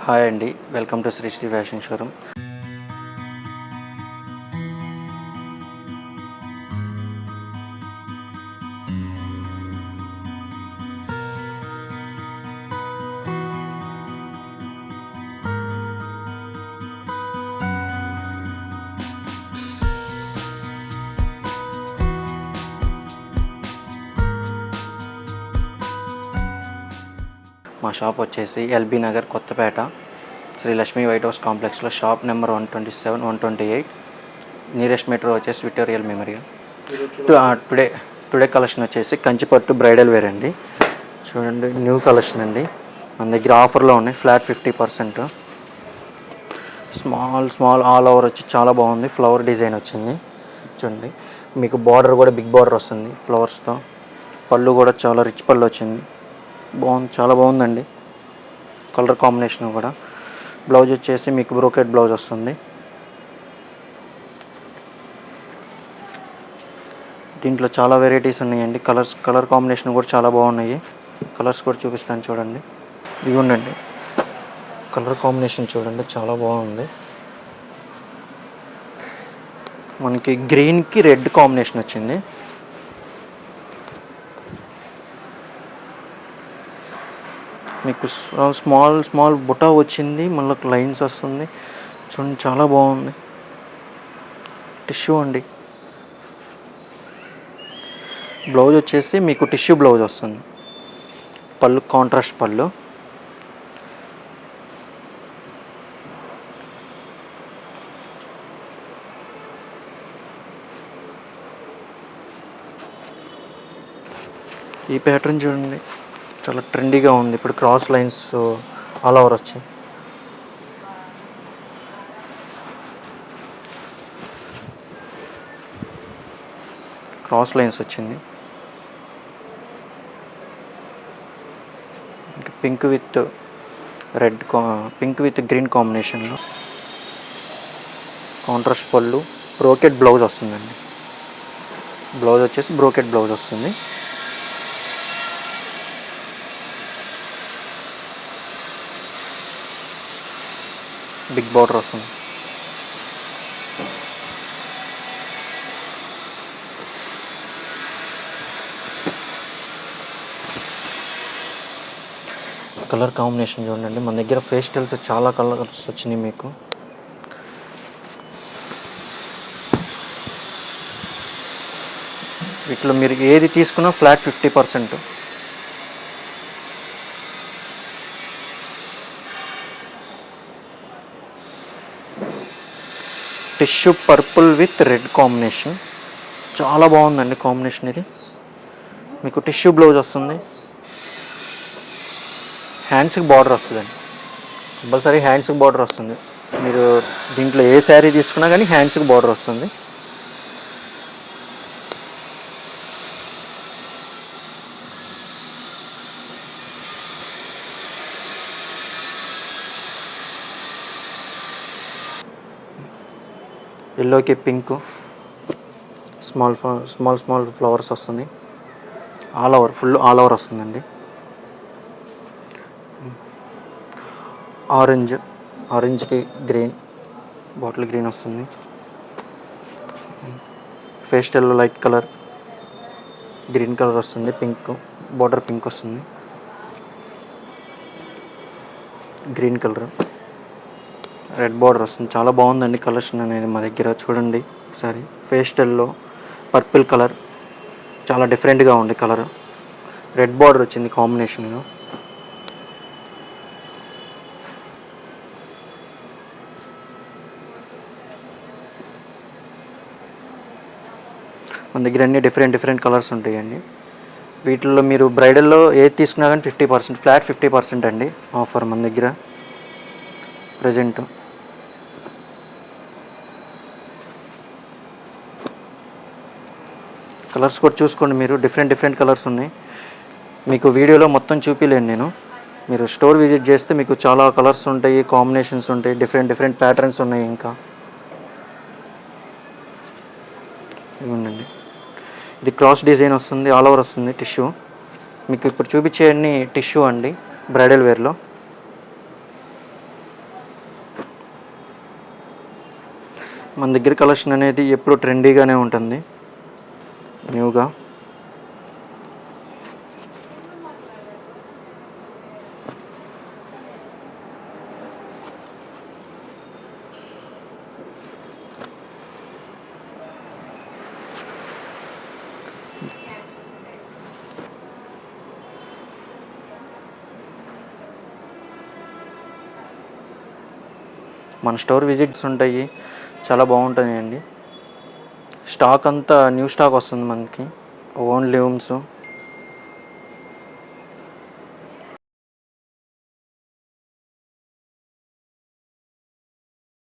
Hi అండి, welcome to Shri Shri fashion showroom. మా shop వచ్చేసి LB Nagar, Kothapet, Shri Lakshmi white house కాంప్లెక్స్లో షాప్ నెంబర్ 127, 128. నియరెస్ట్ మెట్రో వచ్చేసి విక్టోరియల్ మెమోరియల్. టుడే కలెక్షన్ వచ్చేసి కంచిపట్టు బ్రైడల్ వేర్ అండి. చూడండి, న్యూ కలెక్షన్ అండి. మన దగ్గర ఆఫర్లో ఉన్నాయి, ఫ్లాట్ 50%. స్మాల్ ఆల్ ఓవర్ వచ్చి చాలా బాగుంది. ఫ్లవర్ డిజైన్ వచ్చింది. చూడండి, మీకు బార్డర్ కూడా బిగ్ బార్డర్ వస్తుంది ఫ్లవర్స్తో. పళ్ళు కూడా చాలా రిచ్ పళ్ళు వచ్చింది. చాలా బాగుందండి. కలర్ కాంబినేషన్ కూడా. బ్లౌజ్ వచ్చేసి మీకు బ్రోకెట్ బ్లౌజ్ వస్తుంది. దీంట్లో చాలా వెరైటీస్ ఉన్నాయండి. కలర్ కాంబినేషన్ కూడా చాలా బాగున్నాయి. కలర్స్ కూడా చూపిస్తాను చూడండి. ఇవి ఉండండి, కలర్ కాంబినేషన్ చూడండి, చాలా బాగుంది. మనకి గ్రీన్కి రెడ్ కాంబినేషన్ వచ్చింది. మీకు స్మాల్ బుటా వచ్చింది, మళ్ళీ లైన్స్ వస్తుంది. చూడండి, చాలా బాగుంది. టిష్యూ అండి. బ్లౌజ్ వచ్చేసి మీకు టిష్యూ బ్లౌజ్ వస్తుంది. పళ్ళు కాంట్రాస్ట్ పళ్ళు. ఈ ప్యాటర్న్ చూడండి, చాలా ట్రెండీగా ఉంది. ఇప్పుడు క్రాస్ లైన్స్ ఆల్ ఓవర్ వచ్చాయి. క్రాస్ లైన్స్ వచ్చింది. పింక్ విత్ గ్రీన్ కాంబినేషన్లో కాంట్రాస్ట్ పళ్ళు. బ్రోకెట్ బ్లౌజ్ వస్తుందండి. బ్లౌజ్ వచ్చేసి బ్రోకెట్ బ్లౌజ్ వస్తుంది. బిగ్ బార్డర్ వస్తుంది. కలర్ కాంబినేషన్ చూడండి. మన దగ్గర పేస్టల్స్ చాలా కలర్స్ వచ్చినాయి మీకు. వీటిలో మీరు ఏది తీసుకున్నా flat 50%. Tissue purple with red combination, చాలా బాగుందండి కాంబినేషన్. ఇది మీకు టిష్యూ బ్లౌజ్ వస్తుంది. హ్యాండ్స్కి బార్డర్ వస్తుందండి. కంపల్సరీ హ్యాండ్స్కి బార్డర్ వస్తుంది. మీరు దీంట్లో ఏ శారీ తీసుకున్నా కానీ హ్యాండ్స్కి బార్డర్ వస్తుంది. ఎల్లోకి పింక్, స్మాల్ ఫ్లవర్స్ వస్తుంది. ఫుల్ ఆల్ ఓవర్ వస్తుందండి. ఆరెంజ్కి గ్రీన్, బాటిల్ గ్రీన్ వస్తుంది. Pastel light colour, green colour వస్తుంది. పింక్ బార్డర్, పింక్ వస్తుంది. గ్రీన్ కలర్, రెడ్ బార్డర్ వస్తుంది. చాలా బాగుందండి కలెక్షన్ అనేది మా దగ్గర. చూడండి ఒకసారి. పేస్టల్లో పర్పుల్ కలర్, చాలా డిఫరెంట్గా ఉంది కలర్. రెడ్ బార్డర్ వచ్చింది కాంబినేషన్లో. మన దగ్గర అన్ని డిఫరెంట్ కలర్స్ ఉంటాయండి. వీటిల్లో మీరు బ్రైడల్లో ఏది తీసుకున్నా కానీ 50%, ఫ్లాట్ 50% అండి ఆఫర్ మన దగ్గర ప్రజెంట్. కలర్స్ కూడా చూసుకోండి మీరు. డిఫరెంట్ కలర్స్ ఉన్నాయి. మీకు వీడియోలో మొత్తం చూపించలేను నేను. మీరు స్టోర్ విజిట్ చేస్తే మీకు చాలా కలర్స్ ఉంటాయి, కాంబినేషన్స్ ఉంటాయి, డిఫరెంట్ ప్యాటర్న్స్ ఉన్నాయి. ఇంకా ఇవ్వండి. ఇది క్రాస్ డిజైన్ వస్తుంది, ఆల్ ఓవర్ వస్తుంది టిష్యూ. మీకు ఇప్పుడు చూపించే అన్ని టిష్యూ అండి బ్రైడల్ వేర్లో. మన దగ్గర కలెక్షన్ అనేది ఎప్పుడు ట్రెండీగానే ఉంటుంది, న్యూగా. మన స్టోర్ విజిట్స్ ఉంటాయి, చాలా బాగుంటాయండి. స్టాక్ అంతా న్యూ స్టాక్ వస్తుంది మనకి, ఓన్ లూమ్స్.